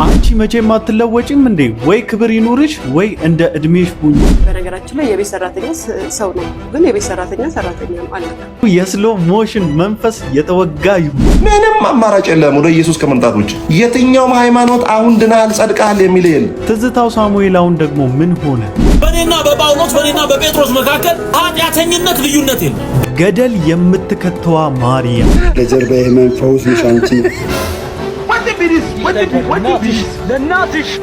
አንቺ መቼም አትለወጪም እንዴ? ወይ ክብር ይኑርሽ ወይ እንደ እድሜሽ ሁኚ። በነገራችን ላይ የቤት ሰራተኛ ሰው ነው፣ ግን የቤት ሰራተኛ ሰራተኛ ነው አለ። የስሎ ሞሽን መንፈስ የተወጋ ይሁን። ምንም አማራጭ የለም ወደ ኢየሱስ ከመምጣት ውጭ። የትኛውም ሃይማኖት አሁን ድናል ጸድቃል የሚል የለም። ትዝታው ሳሙኤል አሁን ደግሞ ምን ሆነ? በኔና በጳውሎስ በኔና በጴጥሮስ መካከል ኃጢአተኝነት ልዩነት የለም። ገደል የምትከተዋ ማርያም ለጀርባ የመንፈውስ ንሻንቲ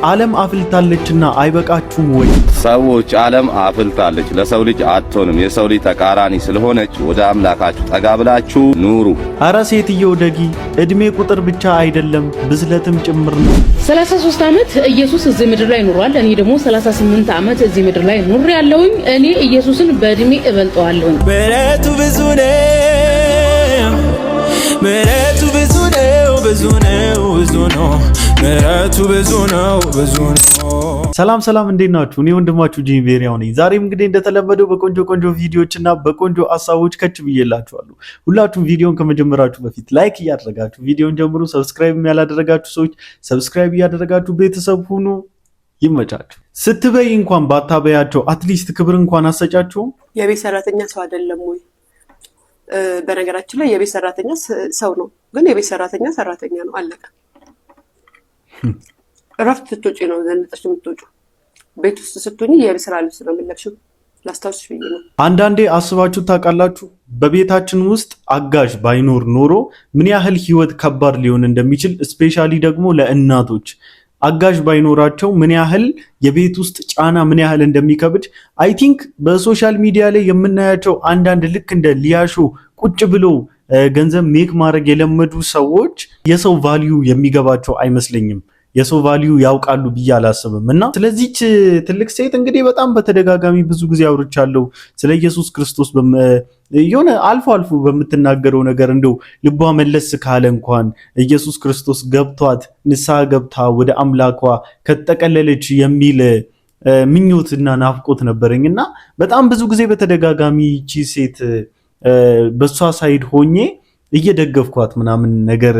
ዓለም አፍልታለችና አይበቃችሁም ወይ? ሰዎች ዓለም አፍልታለች ለሰው ልጅ አትሆንም፣ የሰው ልጅ ተቃራኒ ስለሆነች ወደ አምላካችሁ ጠጋ ብላችሁ ኑሩ። አረ ሴትየው ደጊ፣ እድሜ ቁጥር ብቻ አይደለም ብስለትም ጭምር ነው። 33 ዓመት ኢየሱስ እዚህ ምድር ላይ ኑሯል። እኔ ደግሞ 38 ዓመት እዚህ ምድር ላይ ኑር ያለውኝ። እኔ ኢየሱስን በእድሜ እበልጠዋለሁ። ምሕረቱ ብዙ ነው፣ ምሕረቱ ብዙ ነው፣ ብዙ ነው፣ ብዙ ነው፣ ምሕረቱ ብዙ ነው፣ ብዙ ነው። ሰላም ሰላም፣ እንዴት ናችሁ? እኔ ወንድማችሁ ጂሚ ቤሪያው ነኝ። ዛሬም እንግዲህ እንደተለመደው በቆንጆ ቪዲዮዎችና በቆንጆ ሐሳቦች ከች ብዬላችኋለሁ። ሁላችሁም ቪዲዮን ከመጀመራችሁ በፊት ላይክ እያደረጋችሁ ቪዲዮን ጀምሩ። ሰብስክራይብ ያላደረጋችሁ ሰዎች ሰብስክራይብ እያደረጋችሁ ቤተሰብ ሁኑ። ይመቻችሁ። ስትበይ እንኳን ባታበያቸው አትሊስት ክብር እንኳን አሰጫቸውም። የቤት ሰራተኛ ሰው አይደለም ወይ? በነገራችን ላይ የቤት ሰራተኛ ሰው ነው፣ ግን የቤት ሰራተኛ ሰራተኛ ነው አለቀ። እረፍት ስትወጪ ነው ዘንጠሽ የምትወጪው። ቤት ውስጥ ስትሆኚ የስራ ልብስ ነው የምትለብሺው። ላስታውስሽ ብዬ ነው። አንዳንዴ አስባችሁ ታውቃላችሁ? በቤታችን ውስጥ አጋዥ ባይኖር ኖሮ ምን ያህል ህይወት ከባድ ሊሆን እንደሚችል፣ ስፔሻሊ ደግሞ ለእናቶች አጋዥ ባይኖራቸው ምን ያህል የቤት ውስጥ ጫና ምን ያህል እንደሚከብድ አይ ቲንክ በሶሻል ሚዲያ ላይ የምናያቸው አንዳንድ ልክ እንደ ሊያሾ ቁጭ ብሎ ገንዘብ ሜክ ማድረግ የለመዱ ሰዎች የሰው ቫልዩ የሚገባቸው አይመስለኝም። የሰው ቫልዩ ያውቃሉ ብዬ አላስብም። እና ስለዚህች ትልቅ ሴት እንግዲህ በጣም በተደጋጋሚ ብዙ ጊዜ አውርቻለሁ ስለ ኢየሱስ ክርስቶስ የሆነ አልፎ አልፎ በምትናገረው ነገር እንደው ልቧ መለስ ካለ እንኳን ኢየሱስ ክርስቶስ ገብቷት ንስሐ ገብታ ወደ አምላኳ ከተጠቀለለች የሚል ምኞትና ናፍቆት ነበረኝና በጣም ብዙ ጊዜ በተደጋጋሚ እቺ ሴት በሷ ሳይድ ሆኜ እየደገፍኳት ምናምን ነገር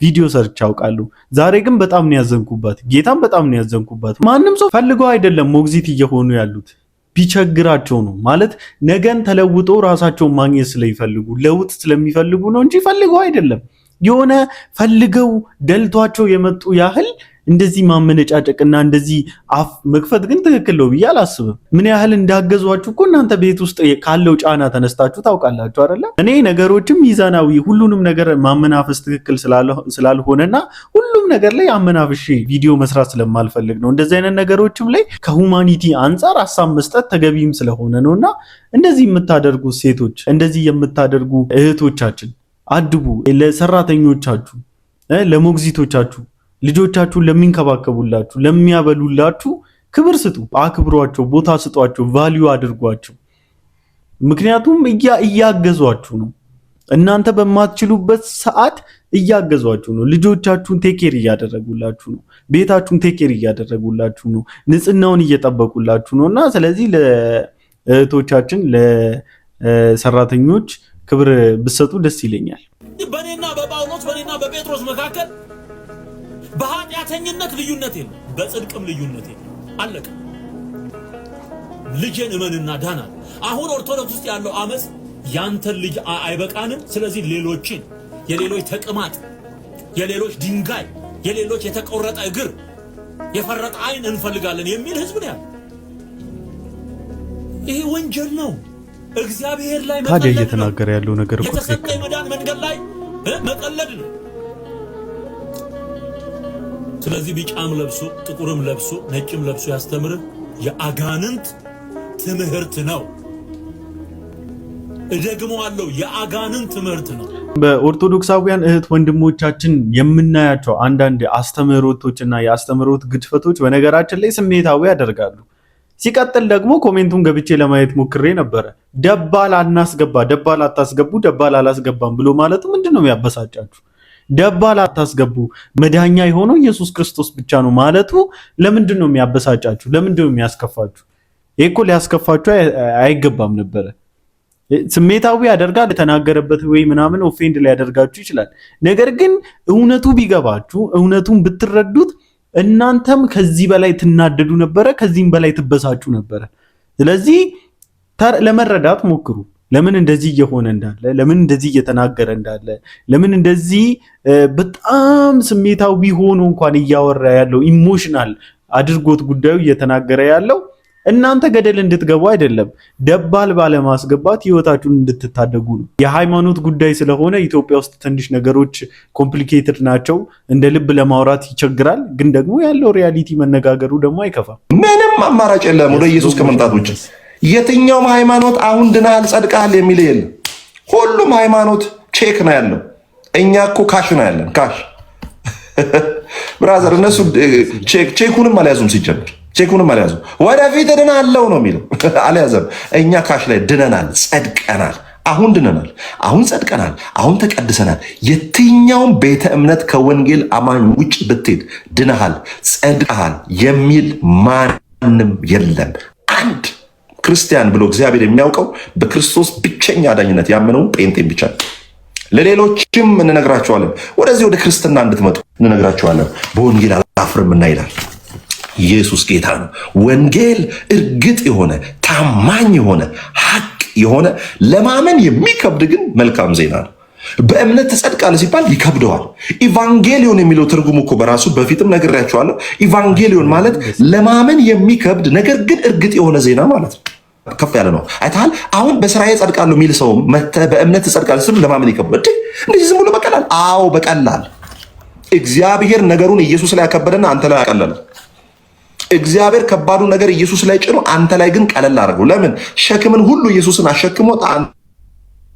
ቪዲዮ ሰርች አውቃለሁ። ዛሬ ግን በጣም ነው ያዘንኩባት፣ ጌታም በጣም ነው ያዘንኩባት። ማንም ሰው ፈልገው አይደለም ሞግዚት እየሆኑ ያሉት፣ ቢቸግራቸው ነው ማለት ነገን ተለውጦ ራሳቸውን ማግኘት ስለሚፈልጉ ለውጥ ስለሚፈልጉ ነው እንጂ ፈልገው አይደለም። የሆነ ፈልገው ደልቷቸው የመጡ ያህል እንደዚህ ማመነጫጨቅና እንደዚህ አፍ መክፈት ግን ትክክል ነው ብዬ አላስብም። ምን ያህል እንዳገዟችሁ እኮ እናንተ ቤት ውስጥ ካለው ጫና ተነስታችሁ ታውቃላችሁ አይደለ? እኔ ነገሮችም ሚዛናዊ ሁሉንም ነገር ማመናፈስ ትክክል ስላልሆነና ሁሉም ነገር ላይ አመናፍሼ ቪዲዮ መስራት ስለማልፈልግ ነው። እንደዚህ አይነት ነገሮችም ላይ ከሁማኒቲ አንጻር ሀሳብ መስጠት ተገቢም ስለሆነ ነውና እንደዚህ የምታደርጉ ሴቶች፣ እንደዚህ የምታደርጉ እህቶቻችን አድቡ። ለሰራተኞቻችሁ፣ ለሞግዚቶቻችሁ፣ ልጆቻችሁን ለሚንከባከቡላችሁ፣ ለሚያበሉላችሁ ክብር ስጡ፣ አክብሯቸው፣ ቦታ ስጧቸው፣ ቫልዩ አድርጓቸው። ምክንያቱም እያገዟችሁ ነው። እናንተ በማትችሉበት ሰዓት እያገዟችሁ ነው። ልጆቻችሁን ቴኬር እያደረጉላችሁ ነው። ቤታችሁን ቴኬር እያደረጉላችሁ ነው። ንጽህናውን እየጠበቁላችሁ ነው። እና ስለዚህ ለእህቶቻችን ለሰራተኞች ክብር ብሰጡ ደስ ይለኛል። በኔና በጳውሎስ በኔና በጴጥሮስ መካከል በኃጢአተኝነት ልዩነት የለም፣ በጽድቅም ልዩነት የለም። አለቀ። ልጄን እመንና ዳና። አሁን ኦርቶዶክስ ውስጥ ያለው አመጽ ያንተን ልጅ አይበቃንም፣ ስለዚህ ሌሎችን የሌሎች ተቅማጥ፣ የሌሎች ድንጋይ፣ የሌሎች የተቆረጠ እግር፣ የፈረጠ አይን እንፈልጋለን የሚል ህዝብ ነው ያለው። ይሄ ወንጀል ነው። እግዚአብሔር ላይ ታዲያ እየተናገረ ያለው ነገር እኮ የተሰጠ የመዳን መንገድ ላይ መቀለድ ነው። ስለዚህ ቢጫም ለብሶ ጥቁርም ለብሶ ነጭም ለብሶ ያስተምርህ የአጋንንት ትምህርት ነው። እደግመዋለሁ፣ የአጋንንት ትምህርት ነው። በኦርቶዶክሳውያን እህት ወንድሞቻችን የምናያቸው አንዳንድ አስተምህሮቶችና የአስተምህሮት ግድፈቶች በነገራችን ላይ ስሜታዊ ያደርጋሉ። ሲቀጥል ደግሞ ኮሜንቱን ገብቼ ለማየት ሞክሬ ነበረ። ደባል አናስገባ፣ ደባል አታስገቡ፣ ደባል አላስገባም ብሎ ማለቱ ምንድነው የሚያበሳጫችሁ? ደባል አታስገቡ፣ መዳኛ የሆነው ኢየሱስ ክርስቶስ ብቻ ነው ማለቱ ለምንድን ነው የሚያበሳጫችሁ? ለምንድን ነው የሚያስከፋችሁ? ይሄ እኮ ሊያስከፋችሁ አይገባም ነበረ። ስሜታዊ ያደርጋል። የተናገረበት ወይ ምናምን ኦፌንድ ሊያደርጋችሁ ይችላል። ነገር ግን እውነቱ ቢገባችሁ፣ እውነቱን ብትረዱት እናንተም ከዚህ በላይ ትናደዱ ነበረ፣ ከዚህም በላይ ትበሳጩ ነበረ። ስለዚህ ለመረዳት ሞክሩ። ለምን እንደዚህ እየሆነ እንዳለ፣ ለምን እንደዚህ እየተናገረ እንዳለ፣ ለምን እንደዚህ በጣም ስሜታዊ ሆኖ እንኳን እያወራ ያለው ኢሞሽናል አድርጎት ጉዳዩ እየተናገረ ያለው እናንተ ገደል እንድትገቡ አይደለም፣ ደባል ባለማስገባት ህይወታችሁን እንድትታደጉ ነው። የሃይማኖት ጉዳይ ስለሆነ ኢትዮጵያ ውስጥ ትንሽ ነገሮች ኮምፕሊኬትድ ናቸው። እንደ ልብ ለማውራት ይቸግራል። ግን ደግሞ ያለው ሪያሊቲ መነጋገሩ ደግሞ አይከፋም። ምንም አማራጭ የለም ወደ ኢየሱስ ከመምጣት ውጭ። የትኛውም ሃይማኖት አሁን ድናል ጸድቃል የሚል የለም። ሁሉም ሃይማኖት ቼክ ነው ያለው። እኛ እኮ ካሽ ነው ያለን። ካሽ ብራዘር፣ እነሱ ቼኩንም አልያዙም ሲጀምር ቼኩንም አልያዙም። ወደፊት ድናለው ነው የሚለው አልያዘም። እኛ ካሽ ላይ ድነናል፣ ጸድቀናል። አሁን ድነናል፣ አሁን ጸድቀናል፣ አሁን ተቀድሰናል። የትኛውም ቤተ እምነት ከወንጌል አማኝ ውጭ ብትሄድ ድነሃል፣ ጸድቀሃል የሚል ማንም የለም። አንድ ክርስቲያን ብሎ እግዚአብሔር የሚያውቀው በክርስቶስ ብቸኛ አዳኝነት ያመነውን ጴንጤን ብቻ ነው። ለሌሎችም እንነግራቸዋለን፣ ወደዚህ ወደ ክርስትና እንድትመጡ እንነግራቸዋለን። በወንጌል አላፍርምና ይላል። ኢየሱስ ጌታ ነው። ወንጌል እርግጥ የሆነ ታማኝ የሆነ ሐቅ የሆነ ለማመን የሚከብድ ግን መልካም ዜና ነው። በእምነት ትጸድቃለህ ሲባል ይከብደዋል። ኢቫንጌሊዮን የሚለው ትርጉሙ እኮ በራሱ በፊትም ነግሬያቸዋለሁ። ኢቫንጌሊዮን ማለት ለማመን የሚከብድ ነገር ግን እርግጥ የሆነ ዜና ማለት ነው። ከፍ ያለ ነው። አይተሃል? አሁን በስራዬ ጸድቃለሁ የሚል ሰው በእምነት ትጸድቃለህ ሲል ለማመን ይከብዳል። እንደዚህ ዝም ብሎ በቀላል? አዎ በቀላል። እግዚአብሔር ነገሩን ኢየሱስ ላይ ያከበደና አንተ ላይ ያቀለለ። እግዚአብሔር ከባዱ ነገር ኢየሱስ ላይ ጭኖ አንተ ላይ ግን ቀለል አድርገው። ለምን? ሸክምን ሁሉ ኢየሱስን አሸክሞት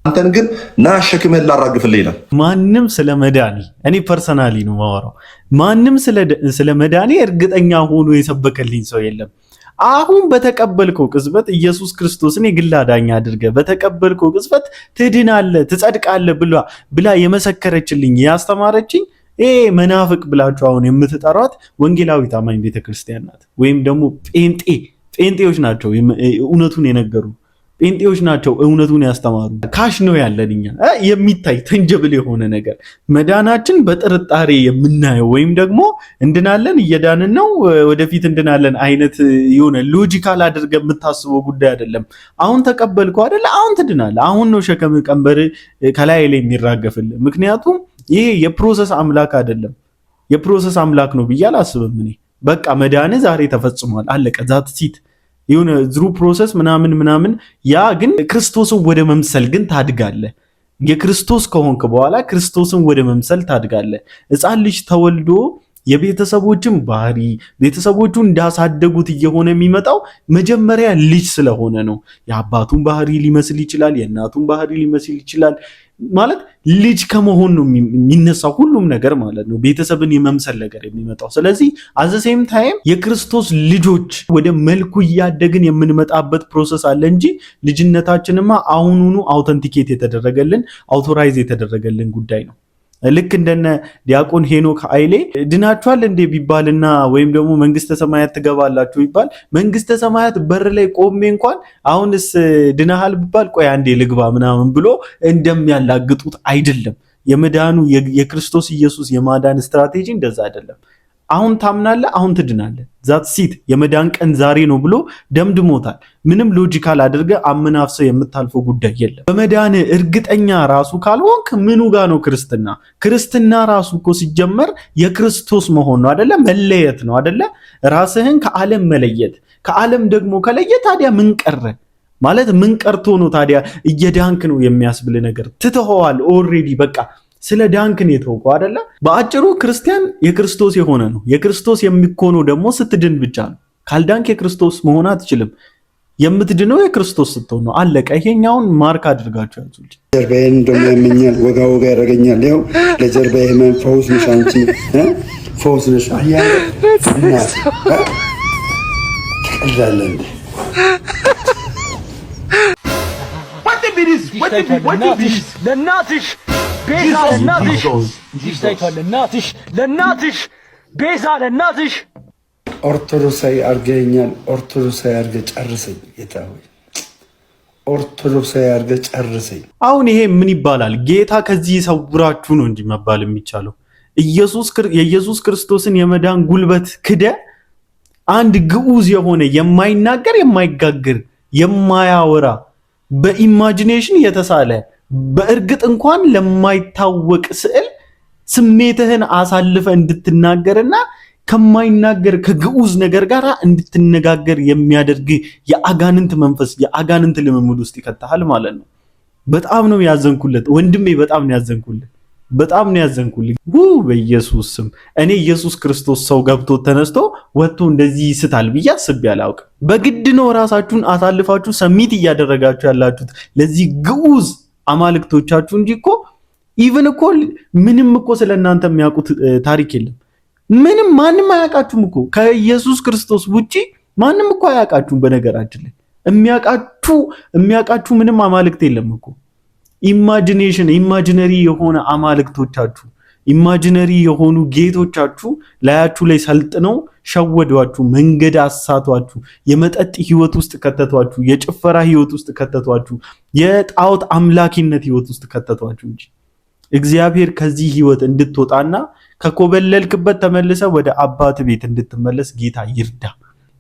አንተን ግን ና ሸክምህን ላራግፍልህ ይላል። ማንም ስለ መዳኔ እኔ ፐርሰናሊ ነው ማወራው። ማንም ስለ መዳኔ እርግጠኛ ሆኖ የሰበከልኝ ሰው የለም። አሁን በተቀበልከው ቅጽበት ኢየሱስ ክርስቶስን የግል አዳኝ አድርገህ በተቀበልከው ቅጽበት ትድናለህ፣ ትጸድቃለህ ብላ የመሰከረችልኝ ያስተማረችኝ መናፍቅ ብላችሁ አሁን የምትጠሯት ወንጌላዊ ታማኝ ቤተክርስቲያን ናት። ወይም ደግሞ ጴንጤዎች ናቸው እውነቱን የነገሩ፣ ጴንጤዎች ናቸው እውነቱን ያስተማሩ። ካሽ ነው ያለን እኛ የሚታይ ተንጀብል የሆነ ነገር። መዳናችን በጥርጣሬ የምናየው ወይም ደግሞ እንድናለን እየዳንን ነው ወደፊት እንድናለን አይነት የሆነ ሎጂካል አድርገህ የምታስበው ጉዳይ አይደለም። አሁን ተቀበልከው አይደለ? አሁን ትድናለህ። አሁን ነው ሸክም ቀንበር ከላይ ላይ የሚራገፍልህ። ምክንያቱም ይሄ የፕሮሰስ አምላክ አይደለም። የፕሮሰስ አምላክ ነው ብዬ አላስብም እኔ። በቃ መዳን ዛሬ ተፈጽሟል፣ አለቀ። ዛት ሲት የሆነ ዝሩ ፕሮሰስ ምናምን ያ ግን ክርስቶስን ወደ መምሰል ግን ታድጋለህ። የክርስቶስ ከሆንክ በኋላ ክርስቶስን ወደ መምሰል ታድጋለህ። ሕፃን ልጅ ተወልዶ የቤተሰቦችን ባህሪ ቤተሰቦቹ እንዳሳደጉት እየሆነ የሚመጣው መጀመሪያ ልጅ ስለሆነ ነው። የአባቱን ባህሪ ሊመስል ይችላል፣ የእናቱን ባህሪ ሊመስል ይችላል። ማለት ልጅ ከመሆን ነው የሚነሳው ሁሉም ነገር ማለት ነው፣ ቤተሰብን የመምሰል ነገር የሚመጣው። ስለዚህ አዘሴም ታይም የክርስቶስ ልጆች ወደ መልኩ እያደግን የምንመጣበት ፕሮሰስ አለ እንጂ ልጅነታችንማ አሁኑኑ አውተንቲኬት የተደረገልን አውቶራይዝ የተደረገልን ጉዳይ ነው። ልክ እንደነ ዲያቆን ሄኖክ ኃይሌ ድናችኋል እንዴ ቢባልና ወይም ደግሞ መንግስተ ሰማያት ትገባላችሁ ይባል መንግስተ ሰማያት በር ላይ ቆሜ እንኳን አሁንስ ድናሃል ቢባል ቆይ አንዴ ልግባ ምናምን ብሎ እንደሚያላግጡት አይደለም። የመዳኑ የክርስቶስ ኢየሱስ የማዳን ስትራቴጂ እንደዛ አይደለም። አሁን ታምናለህ፣ አሁን ትድናለህ። ዛት ሲት የመዳን ቀን ዛሬ ነው ብሎ ደምድሞታል። ምንም ሎጂካል አድርገህ አመናፍሰህ የምታልፈው ጉዳይ የለም። በመዳን እርግጠኛ ራሱ ካልሆንክ ምኑ ጋር ነው ክርስትና? ክርስትና ራሱ እኮ ሲጀመር የክርስቶስ መሆን ነው አይደለ? መለየት ነው አይደለ? ራስህን ከዓለም መለየት። ከዓለም ደግሞ ከለየ ታዲያ ምን ቀረ? ማለት ምን ቀርቶ ነው ታዲያ እየዳንክ ነው የሚያስብል ነገር ትተኸዋል ኦልሬዲ። በቃ ስለ ዳንክን የተወቀው አይደለ? በአጭሩ ክርስቲያን የክርስቶስ የሆነ ነው። የክርስቶስ የሚኮነው ደግሞ ስትድን ብቻ ነው። ካልዳንክ የክርስቶስ መሆን አትችልም። የምትድነው የክርስቶስ ስትሆን ነው። አለቀ። ይሄኛውን ማርክ አድርጋችሁ ያዙልኝ። ጀርባዬን እንደውም ያመኛል፣ ወጋ ያደርገኛል። ይኸው ለጀርባዬ ህመም ፈውስ ነሽ አንቺ፣ ፈውስ ነሽ። ትቀልዳለህ ለእናትሽ ቤዛ ለእናትሽ ቤዛ ለእናትሽ ኦርቶዶክሳዊ አድርገኛል። ኦርቶዶክሳዊ አድርገህ ጨርሰኝ ጌታ ሆይ፣ ኦርቶዶክሳዊ አድርገህ ጨርሰኝ። አሁን ይሄ ምን ይባላል? ጌታ ከዚህ ሰውራችሁ ነው እንጂ መባል የሚቻለው የኢየሱስ ክርስቶስን የመዳን ጉልበት ክደ አንድ ግዑዝ የሆነ የማይናገር የማይጋግር የማያወራ በኢማጂኔሽን የተሳለ በእርግጥ እንኳን ለማይታወቅ ስዕል ስሜትህን አሳልፈ እንድትናገርና ከማይናገር ከግዑዝ ነገር ጋር እንድትነጋገር የሚያደርግ የአጋንንት መንፈስ የአጋንንት ልምምድ ውስጥ ይከተሃል ማለት ነው። በጣም ነው ያዘንኩለት ወንድሜ፣ በጣም ነው ያዘንኩለት፣ በጣም ነው ያዘንኩልኝ። በኢየሱስ ስም እኔ ኢየሱስ ክርስቶስ ሰው ገብቶ ተነስቶ ወጥቶ እንደዚህ ይስታል ብዬ አስቤ አላውቅም። በግድ ነው ራሳችሁን አሳልፋችሁ ሰሚት እያደረጋችሁ ያላችሁት ለዚህ ግዑዝ አማልክቶቻችሁ እንጂ እኮ ኢቭን እኮ ምንም እኮ ስለናንተ የሚያውቁት ታሪክ የለም። ምንም ማንም አያውቃችሁም እኮ ከኢየሱስ ክርስቶስ ውጪ ማንም እኮ አያውቃችሁም። በነገራችን ላይ የሚያውቃችሁ ምንም አማልክት የለም እኮ። ኢማጂነሪ የሆነ አማልክቶቻችሁ፣ ኢማጂነሪ የሆኑ ጌቶቻችሁ ላያችሁ ላይ ሰልጥነው ሸወዷችሁ፣ መንገድ አሳቷችሁ፣ የመጠጥ ህይወት ውስጥ ከተቷችሁ፣ የጭፈራ ህይወት ውስጥ ከተቷችሁ፣ የጣዖት አምላኪነት ህይወት ውስጥ ከተቷችሁ እንጂ እግዚአብሔር ከዚህ ህይወት እንድትወጣና ከኮበለልክበት ተመልሰ ወደ አባት ቤት እንድትመለስ ጌታ ይርዳ።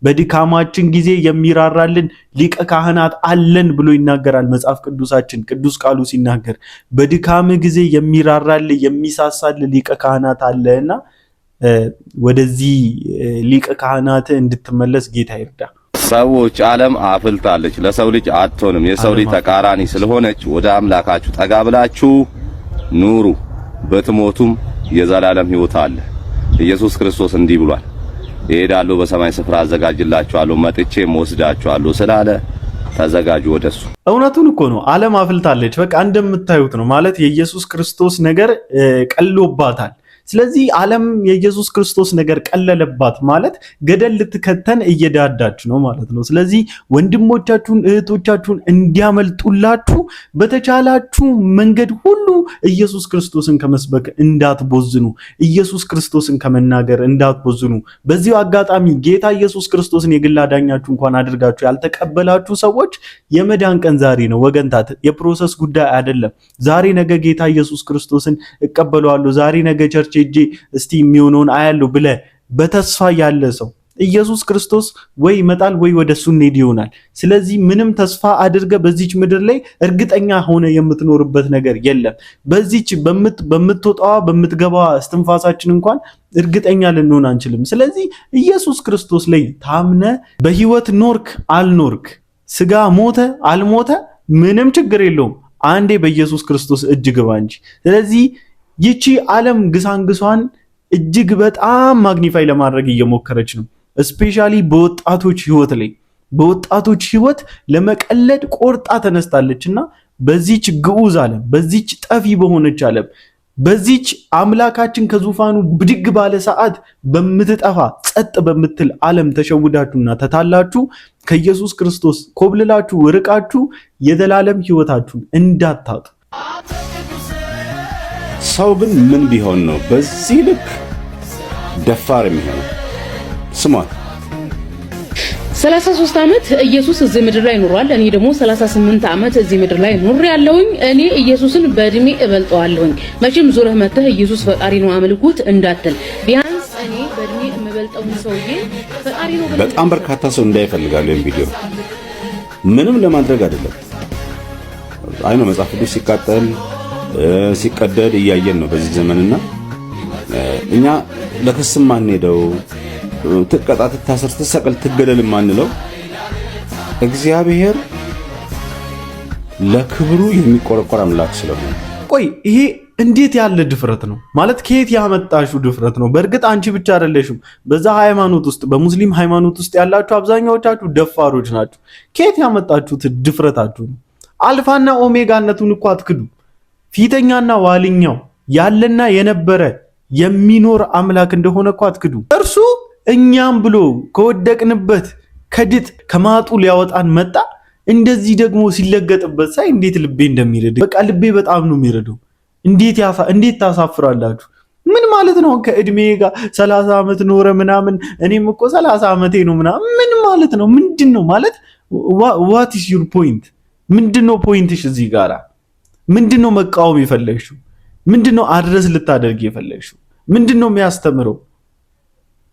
በድካማችን ጊዜ የሚራራልን ሊቀ ካህናት አለን ብሎ ይናገራል መጽሐፍ ቅዱሳችን። ቅዱስ ቃሉ ሲናገር በድካም ጊዜ የሚራራል የሚሳሳል ሊቀ ካህናት አለና ወደዚህ ሊቀ ካህናት እንድትመለስ ጌታ ይርዳ። ሰዎች ዓለም አፍልታለች፣ ለሰው ልጅ አትሆንም። የሰው ልጅ ተቃራኒ ስለሆነች ወደ አምላካችሁ ጠጋ ብላችሁ ኑሩ፣ በትሞቱም የዘላለም ሕይወት አለ። ኢየሱስ ክርስቶስ እንዲህ ብሏል፣ እሄዳለሁ በሰማይ ስፍራ አዘጋጅላችኋለሁ መጥቼም ወስዳችኋለሁ ስላለ ተዘጋጁ ወደሱ። እውነቱን እኮ ነው። ዓለም አፍልታለች። በቃ እንደምታዩት ነው ማለት የኢየሱስ ክርስቶስ ነገር ቀሎባታል። ስለዚህ ዓለም የኢየሱስ ክርስቶስ ነገር ቀለለባት ማለት ገደል ልትከተን እየዳዳች ነው ማለት ነው። ስለዚህ ወንድሞቻችሁን እህቶቻችሁን እንዲያመልጡላችሁ በተቻላችሁ መንገድ ሁሉ ኢየሱስ ክርስቶስን ከመስበክ እንዳትቦዝኑ፣ ኢየሱስ ክርስቶስን ከመናገር እንዳትቦዝኑ። በዚሁ አጋጣሚ ጌታ ኢየሱስ ክርስቶስን የግል አዳኛችሁ እንኳን አድርጋችሁ ያልተቀበላችሁ ሰዎች የመዳን ቀን ዛሬ ነው ወገንታት። የፕሮሰስ ጉዳይ አይደለም። ዛሬ ነገ ጌታ ኢየሱስ ክርስቶስን እቀበለዋለሁ፣ ዛሬ ነገ ቸርች ሄጄ እስቲ የሚሆነውን አያለሁ ብለ በተስፋ ያለ ሰው ኢየሱስ ክርስቶስ ወይ ይመጣል ወይ ወደሱ እንሄድ ይሆናል። ስለዚህ ምንም ተስፋ አድርገ በዚች ምድር ላይ እርግጠኛ ሆነ የምትኖርበት ነገር የለም። በዚች በምትወጣዋ በምትገባዋ እስትንፋሳችን እንኳን እርግጠኛ ልንሆን አንችልም። ስለዚህ ኢየሱስ ክርስቶስ ላይ ታምነ በህይወት ኖርክ አልኖርክ፣ ስጋ ሞተ አልሞተ ምንም ችግር የለውም። አንዴ በኢየሱስ ክርስቶስ እጅ ግባ እንጂ። ስለዚህ ይቺ ዓለም ግሳንግሷን እጅግ በጣም ማግኒፋይ ለማድረግ እየሞከረች ነው። እስፔሻሊ በወጣቶች ህይወት ለመቀለድ ቆርጣ ተነስታለችና በዚች ግዑዝ ዓለም፣ በዚች ጠፊ በሆነች ዓለም፣ በዚች አምላካችን ከዙፋኑ ብድግ ባለ ሰዓት በምትጠፋ ጸጥ በምትል ዓለም ተሸውዳችሁና ተታላችሁ ከኢየሱስ ክርስቶስ ኮብልላችሁ ርቃችሁ የዘላለም ህይወታችሁን እንዳታጡ። ሰው ግን ምን ቢሆን ነው በዚህ ልክ ደፋር የሚሆነው? ስሟት 33 ዓመት ኢየሱስ እዚህ ምድር ላይ ኖሯል። እኔ ደግሞ 38 ዓመት እዚህ ምድር ላይ ኖር ያለውኝ። እኔ ኢየሱስን በእድሜ እበልጠዋለሁኝ። መቼም ዞረህ መተህ ኢየሱስ ፈጣሪ ነው አምልኩት እንዳትል። ቢያንስ እኔ በእድሜ የምበልጠው ሰውዬ ፈጣሪ ነው። በጣም በርካታ ሰው እንዳይፈልጋሉ ይሄን ቪዲዮ ምንም ለማድረግ አይደለም። አይ ነው መጽሐፍ ቅዱስ ሲቃጠል ሲቀደድ እያየን ነው በዚህ ዘመንና እኛ ለክስም ማንሄደው ትቀጣ፣ ትታሰር፣ ትሰቀል፣ ትገደል ማንለው እግዚአብሔር ለክብሩ የሚቆረቆር አምላክ ስለሆነ። ቆይ ይሄ እንዴት ያለ ድፍረት ነው ማለት? ከየት ያመጣሽው ድፍረት ነው? በእርግጥ አንቺ ብቻ አይደለሽም። በዛ ሃይማኖት ውስጥ በሙስሊም ሃይማኖት ውስጥ ያላችሁ አብዛኛዎቻችሁ ደፋሮች ናችሁ። ከየት ያመጣችሁት ድፍረታችሁ ነው? አልፋና ኦሜጋነቱን እኮ አትክዱ። ፊተኛና ዋልኛው ያለና የነበረ የሚኖር አምላክ እንደሆነ እኮ አትክዱ። እርሱ እኛም ብሎ ከወደቅንበት ከድጥ ከማጡ ሊያወጣን መጣ። እንደዚህ ደግሞ ሲለገጥበት ሳይ እንዴት ልቤ እንደሚረድ በቃ ልቤ በጣም ነው የሚረደው። እንዴት ታሳፍራላችሁ? ምን ማለት ነው? ከእድሜ ጋር 30 ዓመት ኖረ ምናምን፣ እኔም እኮ 30 ዓመቴ ነው ምናምን። ምን ማለት ነው? ምንድነው ማለት? what is your point? ምንድነው ፖይንትሽ እዚህ ጋራ? ምንድነው መቃወም የፈለግሽው? ምንድነው አድረስ ልታደርግ የፈለግሽው? ምንድነው የሚያስተምረው?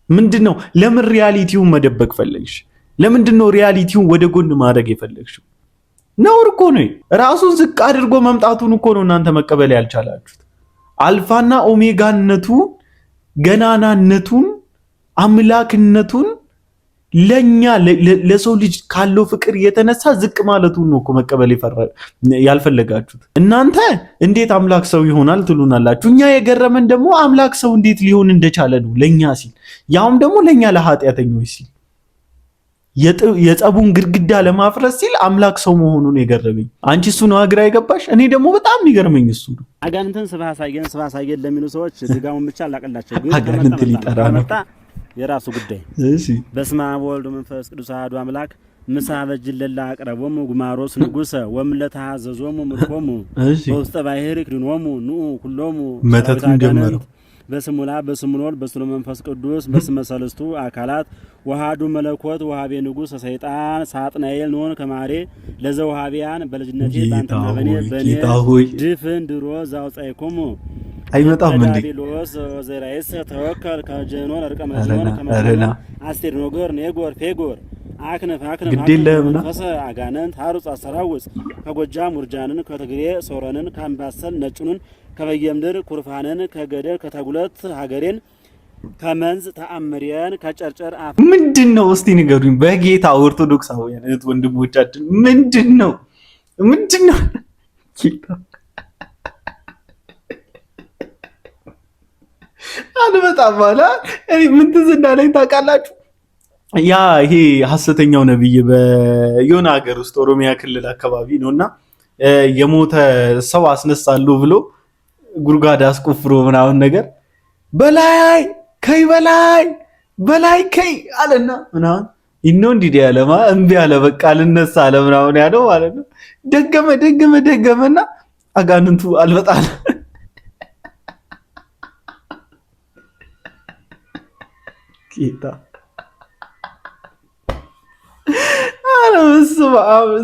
ምንድነው? ለምን ሪያሊቲውን መደበቅ ፈለግሽ? ለምንድነው ሪያሊቲውን ወደ ጎን ማድረግ የፈለግሽው? ነውር እኮ ነው። ራሱን ዝቅ አድርጎ መምጣቱን እኮ ነው እናንተ መቀበል ያልቻላችሁት። አልፋና ኦሜጋነቱን፣ ገናናነቱን፣ አምላክነቱን ለኛ ለሰው ልጅ ካለው ፍቅር የተነሳ ዝቅ ማለቱን ነው እኮ መቀበል ያልፈለጋችሁት። እናንተ እንዴት አምላክ ሰው ይሆናል ትሉናላችሁ። እኛ የገረመን ደግሞ አምላክ ሰው እንዴት ሊሆን እንደቻለ ነው፣ ለኛ ሲል፣ ያውም ደግሞ ለኛ ለኃጢአተኞች ሲል፣ የጸቡን ግድግዳ ለማፍረስ ሲል አምላክ ሰው መሆኑን የገረመኝ። አንቺ እሱ ነው ግራ የገባሽ። እኔ ደግሞ በጣም የሚገርመኝ እሱ ነው። አጋንንትን ስብሐ ለሚሉ ሰዎች ድጋሙን ብቻ አላቀላቸው፣ ግን አጋንንት ሊጠራ ነው የራሱ ጉዳይ። እሺ በስመ አብ ወወልድ ወመንፈስ ቅዱስ አሐዱ አምላክ ምሳ በጅለላ አቅረቦሙ ጉማሮስ ንጉሰ ወምለታዘዞሙ ምርኮሙ በውስተ ባሕር ክድኖሙ ኑ ኩሎሙ መተቱን ጀመረው። በስሙላ በስሙኖል በስሉ መንፈስ ቅዱስ በስመ ሰለስቱ አካላት ወሃዱ መለኮት ወሃቤ ንጉስ ሰይጣን ሳጥናኤል ነውን ከማሬ ለዘውሃቢያን በልጅነቴ ባንተና በኔ ድፍን ድሮ ዛውጻይኮሙ አይመጣም እንዴ ዲሎስ ዘራይስ ተወከል ከጀኖን አርቀመጆን ከመረና አስቴር ኖጎር ኔጎር ፌጎር አክነፍ መንፈስ አጋነንት ሀሩጽ አሰራውስ ከጎጃም ውርጃንን ከትግሬ ሶረንን ከአምባሰል ነጩንን ከበየምድር ኩርፋንን ከገደል ከተጉለት ሀገሬን ከመንዝ ተአምሪያን ከጨርጨር አፍ ምንድነው? እስቲ ንገሩኝ በጌታ ኦርቶዶክሳውያን እህት ወንድሞቻችን ምንድነው? አልበጣም ማላ ምን ትዝ እንዳለኝ ታውቃላችሁ? ያ ይሄ ሐሰተኛው ነብይ በዮና ሀገር ውስጥ ኦሮሚያ ክልል አካባቢ ነውና የሞተ ሰው አስነሳለሁ ብሎ ጉርጓድ አስቆፍሮ ምናምን ነገር በላይ ከይ አለና ምናምን ይነው እንዲህ ያለማ እምቢ አለ። በቃ ልነሳ አለ ምናምን ያለው ማለት ነው። ደገመና አጋንንቱ አልበጣል ጌታ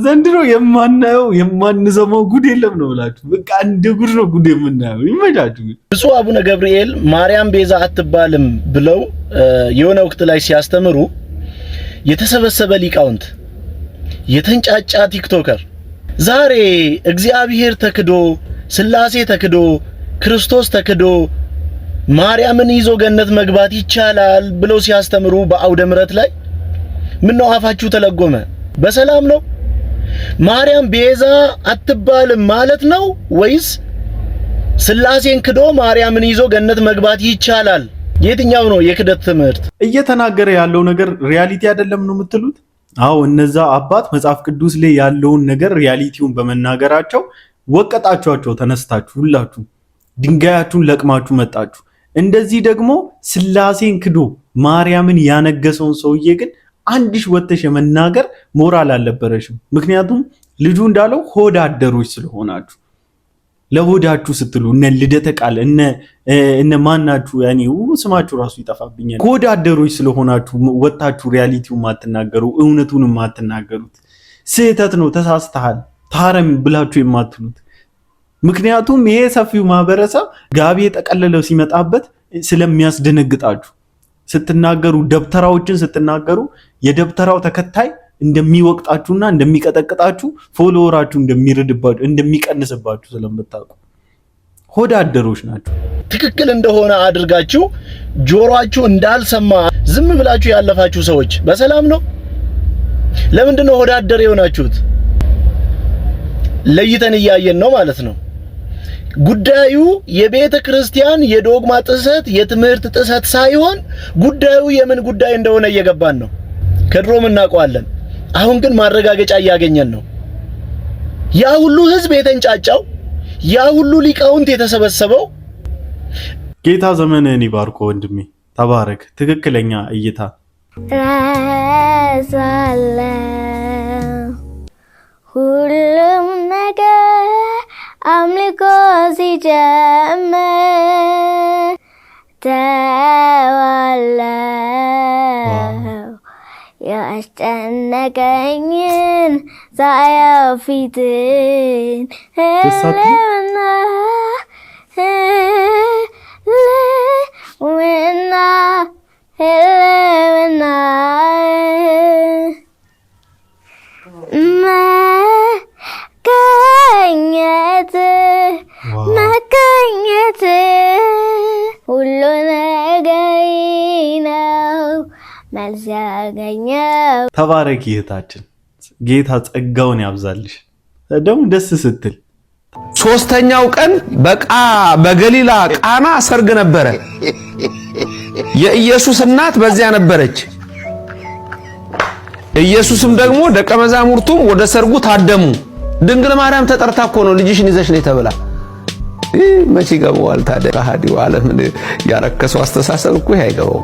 ዘንድሮ የማናየው የማንሰማው ጉድ የለም ነው ብላችሁ በቃ እንደ ጉድ ነው ጉድ የምናየው። ይመቻችሁ። ብፁዕ አቡነ ገብርኤል ማርያም ቤዛ አትባልም ብለው የሆነ ወቅት ላይ ሲያስተምሩ የተሰበሰበ ሊቃውንት፣ የተንጫጫ ቲክቶከር ዛሬ እግዚአብሔር ተክዶ ስላሴ ተክዶ ክርስቶስ ተክዶ ማርያምን ይዞ ገነት መግባት ይቻላል ብለው ሲያስተምሩ በአውደ ምሕረት ላይ ምን ነው አፋችሁ ተለጎመ? በሰላም ነው? ማርያም ቤዛ አትባልም ማለት ነው ወይስ ስላሴን ክዶ ማርያምን ይዞ ገነት መግባት ይቻላል? የትኛው ነው የክደት ትምህርት? እየተናገረ ያለው ነገር ሪያሊቲ አይደለም ነው የምትሉት? አዎ እነዛ አባት መጽሐፍ ቅዱስ ላይ ያለውን ነገር ሪያሊቲውን በመናገራቸው ወቀጣችኋቸው። ተነስታችሁ ሁላችሁ ድንጋያችሁን ለቅማችሁ መጣችሁ። እንደዚህ ደግሞ ስላሴን ክዶ ማርያምን ያነገሰውን ሰውዬ ግን አንድሽ ወተሽ የመናገር ሞራል አልነበረሽም። ምክንያቱም ልጁ እንዳለው ሆድ አደሮች ስለሆናችሁ ለሆዳችሁ ስትሉ እነ ልደተ ቃል እነ ማናችሁ ያኔ ስማችሁ ራሱ ይጠፋብኛል። ሆድ አደሮች ስለሆናችሁ ወጣችሁ ሪያሊቲውን ማትናገሩ እውነቱን ማትናገሩት ስህተት ነው ተሳስተሃል ታረም ብላችሁ የማትሉት። ምክንያቱም ይሄ ሰፊው ማህበረሰብ ጋቢ የጠቀለለው ሲመጣበት ስለሚያስደነግጣችሁ ስትናገሩ ደብተራዎችን ስትናገሩ የደብተራው ተከታይ እንደሚወቅጣችሁና እንደሚቀጠቅጣችሁ ፎሎወራችሁ እንደሚረድባችሁ እንደሚቀንስባችሁ ስለምታውቁ ሆድ አደሮች ናችሁ። ትክክል እንደሆነ አድርጋችሁ ጆሮአችሁ እንዳልሰማ ዝም ብላችሁ ያለፋችሁ ሰዎች በሰላም ነው? ለምንድን ነው ሆድ አደር የሆናችሁት? ለይተን እያየን ነው ማለት ነው። ጉዳዩ የቤተ ክርስቲያን የዶግማ ጥሰት የትምህርት ጥሰት ሳይሆን ጉዳዩ የምን ጉዳይ እንደሆነ እየገባን ነው። ከድሮም እናውቀዋለን። አሁን ግን ማረጋገጫ እያገኘን ነው። ያ ሁሉ ህዝብ የተንጫጫው፣ ያ ሁሉ ሊቃውንት የተሰበሰበው ጌታ ዘመንህን ይባርኮ ወንድሜ፣ ተባረክ። ትክክለኛ እይታ ሁሉም ነገር አምልኮ ሲጀምር ተዋለው ያስጨነቀኝን ሳየው ፊትን የለምና መገኘት ሁሉ ነገር ነው መልስ ያገኘው። ተባረኪ እህታችን፣ ጌታ ጸጋውን ያብዛልሽ። ደግሞ ደስ ስትል ሶስተኛው ቀን በገሊላ ቃና ሰርግ ነበረ። የኢየሱስ እናት በዚያ ነበረች። ኢየሱስም ደግሞ ደቀ መዛሙርቱም ወደ ሰርጉ ታደሙ። ድንግል ማርያም ተጠርታ እኮ ነው ልጅሽን ይዘሽ ነይ ተብላ። መቼ ገባዋል ታዲያ? ከሃዲው ዓለም ያረከሰው አስተሳሰብ እኮ አይገባው።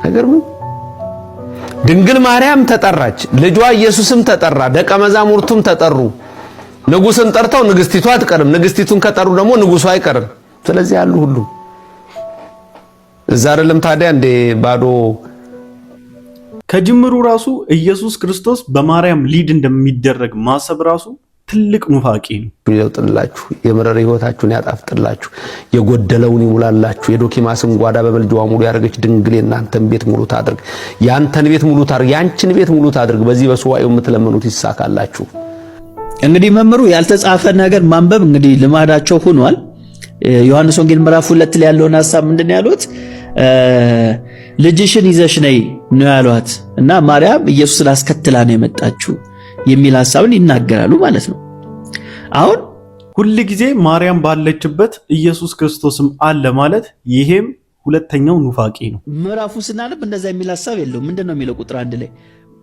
አይገርምም? ድንግል ማርያም ተጠራች፣ ልጇ ኢየሱስም ተጠራ፣ ደቀ መዛሙርቱም ተጠሩ። ንጉስን ጠርተው ንግስቲቱ አትቀርም፣ ንግስቲቱን ከጠሩ ደግሞ ንጉሱ አይቀርም። ስለዚህ ያሉ ሁሉ እዛ አይደለም ታዲያ እንደ ባዶ ከጅምሩ ራሱ ኢየሱስ ክርስቶስ በማርያም ሊድ እንደሚደረግ ማሰብ ራሱ ትልቅ ኑፋቄ ነው። ይወጥላችሁ፣ የመረረ ህይወታችሁን ያጣፍጥላችሁ፣ የጎደለውን ይሙላላችሁ። የዶኪማስን ጓዳ በመልጃዋ ሙሉ ያደረገች ድንግል የናንተን ቤት ሙሉ ታድርግ፣ ያንተን ቤት ሙሉ ታድርግ፣ ያንቺን ቤት ሙሉ ታድርግ። በዚህ በሱዋኤው የምትለምኑት ይሳካላችሁ። እንግዲህ መምሩ ያልተጻፈ ነገር ማንበብ እንግዲህ ልማዳቸው ሆኗል። ዮሐንስ ወንጌል ምዕራፍ 2 ላይ ያለውን ሐሳብ ምንድነው ያሉት? ልጅሽን ይዘሽ ነይ ነው ያሏት እና ማርያም ኢየሱስን አስከትላ ነው የመጣችው የሚል ሐሳብን ይናገራሉ ማለት ነው። አሁን ሁሉ ጊዜ ማርያም ባለችበት ኢየሱስ ክርስቶስም አለ ማለት ይሄም ሁለተኛው ኑፋቄ ነው። ምዕራፉ ስናነብ እንደዛ የሚል ሐሳብ የለው። ምንድነው የሚለው? ቁጥር 1 ላይ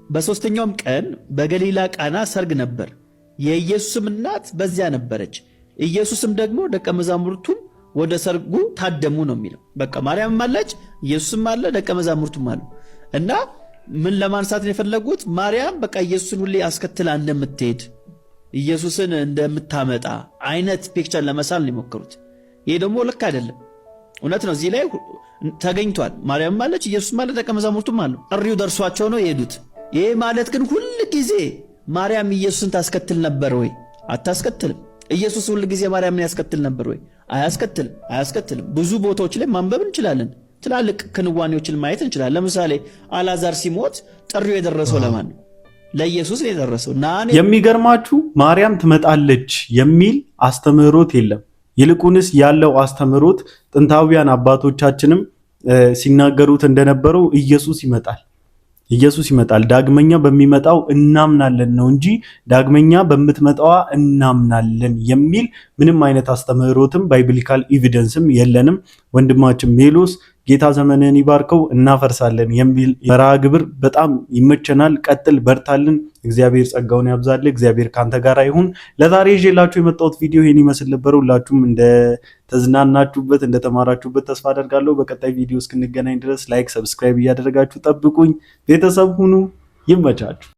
በሶስተኛውም ቀን በገሊላ ቃና ሰርግ ነበር፣ የኢየሱስም እናት በዚያ ነበረች፣ ኢየሱስም ደግሞ ደቀ መዛሙርቱም ወደ ሰርጉ ታደሙ ነው የሚለው። በቃ ማርያምም አለች፣ ኢየሱስም አለ፣ ደቀ መዛሙርቱም አሉ እና ምን ለማንሳት ነው የፈለጉት? ማርያም በቃ ኢየሱስን ሁሌ አስከትላ እንደምትሄድ ኢየሱስን እንደምታመጣ አይነት ፒክቸር ለመሳል ነው የሞከሩት። ይሄ ደግሞ ልክ አይደለም። እውነት ነው፣ እዚህ ላይ ተገኝቷል። ማርያምም አለች፣ ኢየሱስም አለ፣ ደቀ መዛሙርቱም አሉ። ጥሪው ደርሷቸው ነው የሄዱት። ይሄ ማለት ግን ሁል ጊዜ ማርያም ኢየሱስን ታስከትል ነበር ወይ? አታስከትልም። ኢየሱስ ሁል ጊዜ ማርያምን ያስከትል ነበር ወይ? አያስከትልም። ብዙ ቦታዎች ላይ ማንበብ እንችላለን። ትላልቅ ክንዋኔዎችን ማየት እንችላለን። ለምሳሌ አልዓዛር ሲሞት ጥሪው የደረሰው ለማን ነው? ለኢየሱስ ነው የደረሰው። የሚገርማችሁ ማርያም ትመጣለች የሚል አስተምህሮት የለም። ይልቁንስ ያለው አስተምህሮት ጥንታውያን አባቶቻችንም ሲናገሩት እንደነበረው ኢየሱስ ይመጣል፣ ዳግመኛ በሚመጣው እናምናለን ነው እንጂ ዳግመኛ በምትመጣዋ እናምናለን የሚል ምንም አይነት አስተምህሮትም ባይብሊካል ኤቪደንስም የለንም። ወንድማችን ሜሎስ ጌታ ዘመንን ይባርከው እናፈርሳለን የሚል መርሃ ግብር በጣም ይመቸናል። ቀጥል፣ በርታልን። እግዚአብሔር ጸጋውን ያብዛል። እግዚአብሔር ካንተ ጋር ይሁን። ለዛሬ ይዤላችሁ የመጣሁት ቪዲዮ ይሄን ይመስል ነበር። ሁላችሁም እንደተዝናናችሁበት እንደተማራችሁበት ተስፋ አደርጋለሁ። በቀጣይ ቪዲዮ እስክንገናኝ ድረስ ላይክ፣ ሰብስክራይብ እያደረጋችሁ ጠብቁኝ። ቤተሰብ ሁኑ። ይመቻችሁ።